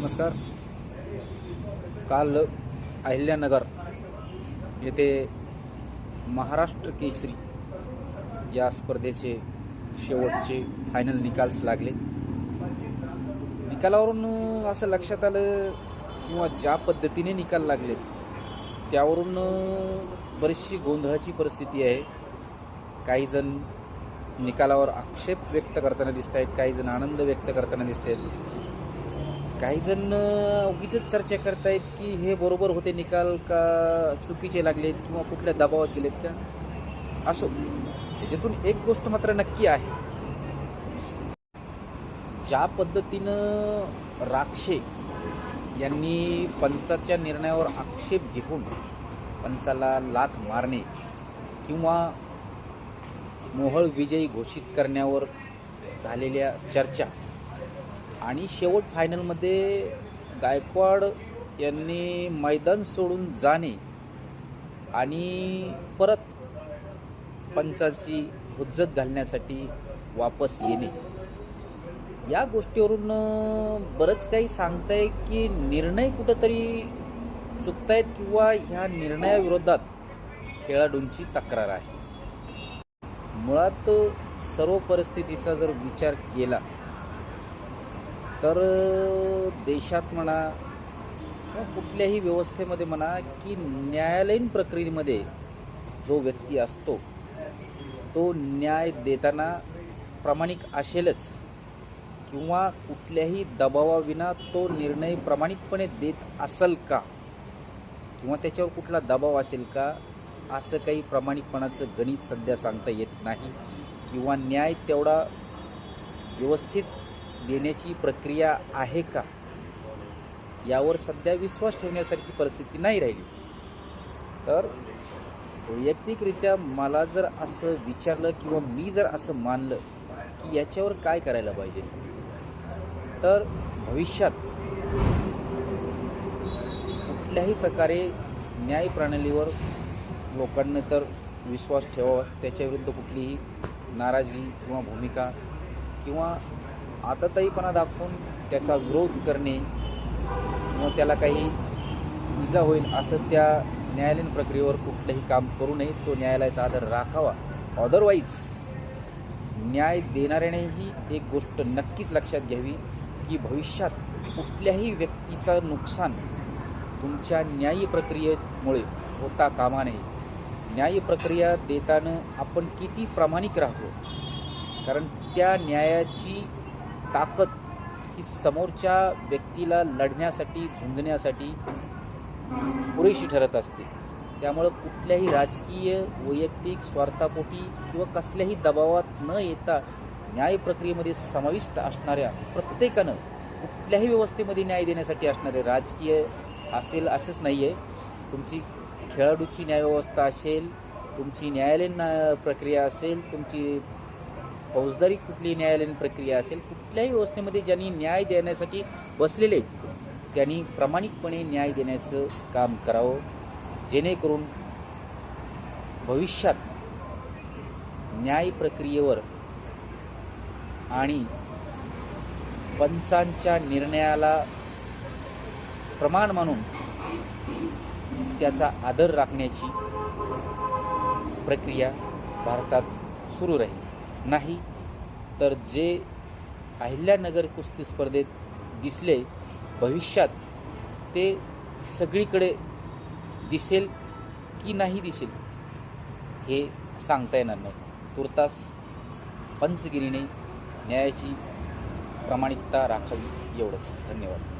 नमस्कार. काल अहिल्यानगर येथे महाराष्ट्र केसरी या स्पर्धेचे शेवटचे फायनल निकाल्स लागले. निकालावरून असं लक्षात आलं किंवा ज्या पद्धतीने निकाल लागले त्यावरून बरीचशी गोंधळाची परिस्थिती आहे. काही जण निकालावर आक्षेप व्यक्त करताना दिसत आहेत, काही जण आनंद व्यक्त करताना दिसत आहेत, काही जण उगीच चर्चा करतायत की हे बरोबर होते निकाल का चुकीचे लागलेत किंवा कुठल्या दबावात गेलेत का. असो, याच्यातून एक गोष्ट मात्र नक्की आहे, ज्या पद्धतीनं राक्षे यांनी पंचाच्या निर्णयावर आक्षेप घेऊन पंचाला लाथ मारणे किंवा मोहळ विजयी घोषित करण्यावर झालेल्या चर्चा आणि शेवट फायनलमध्ये गायकवाड यांनी मैदान सोडून जाणे आणि परत पंचाची हुज्जत घालण्यासाठी वापस येणे, या गोष्टीवरून बरंच काही सांगताय की निर्णय कुठंतरी चुकतायत किंवा ह्या निर्णयाविरोधात खेळाडूंची तक्रार आहे. मुळात सर्व परिस्थितीचा जर विचार केला तर देशात म्हणा किंवा कुठल्याही व्यवस्थेमध्ये म्हणा की न्यायालयीन प्रक्रियेमध्ये जो व्यक्ती असतो तो न्याय देताना प्रामाणिक असेलच किंवा कुठल्याही दबावाविना तो निर्णय प्रामाणिकपणे देत असेल का किंवा त्याच्यावर कुठला दबाव असेल का, असं काही प्रामाणिकपणाचं गणित सध्या सांगता येत नाही किंवा न्याय तेवढा व्यवस्थित देण्याची प्रक्रिया आहे का, यावर सध्या विश्वास ठेवण्यासारखी परिस्थिती नाही राहिली. तर वैयक्तिकरित्या मला जर असं विचारलं किंवा मी जर असं मानलं की याच्यावर काय करायला पाहिजे, तर भविष्यात कुठल्याही प्रकारे न्यायप्रणालीवर लोकांनी तर विश्वास ठेवावाच, त्याच्याविरुद्ध कुठलीही नाराजगी किंवा भूमिका किंवा आताताईपणा दाखवून त्याचा विरोध करणे किंवा त्याला काही इजा होईल असं त्या न्यायालयीन प्रक्रियेवर कुठलंही काम करू नये. तो न्यायालयाचा आदर राखावा. अदरवाईज न्याय देणाऱ्यानेही एक गोष्ट नक्कीच लक्षात घ्यावी की भविष्यात कुठल्याही व्यक्तीचं नुकसान तुमच्या न्यायी प्रक्रियेमुळे होता कामा नये. न्याय प्रक्रिया देताना आपण किती प्रामाणिक राहतो, कारण त्या न्यायाची ताकद ही समोरच्या व्यक्तीला लढण्यासाठी झुंजण्यासाठी पुरेशी ठरत असते. त्यामुळं कुठल्याही राजकीय वैयक्तिक स्वार्थापोटी किंवा कसल्याही दबावात न येता न्याय प्रक्रियेमध्ये समाविष्ट असणाऱ्या प्रत्येकानं कुठल्याही व्यवस्थेमध्ये न्याय देण्यासाठी असणारे, राजकीय असेल असंच नाही आहे, तुमची खेळाडूची न्यायव्यवस्था असेल, तुमची न्यायालयीन प्रक्रिया असेल, तुमची फौजदारी कुठली न्यायालयीन प्रक्रिया असेल, कुठल्याही व्यवस्थेमध्ये ज्यांनी न्याय देण्यासाठी बसलेले त्यांनी प्रामाणिकपणे न्याय देण्याचं काम करावं, जेणेकरून भविष्यात न्याय प्रक्रियेवर आणि पंचांच्या निर्णयाला प्रमाण मानून त्याचा आदर राखण्याची प्रक्रिया भारतात सुरू राहील. नाही तर जे अहिल्यानगर कुस्ती स्पर्धेत दिसले भविष्यात ते सगळीकडे दिसेल की नाही दिसेल हे सांगता येणार नाही. तुर्तास पंचगिरीने न्यायाची प्रामाणिकता राखावी, एवढंच. धन्यवाद.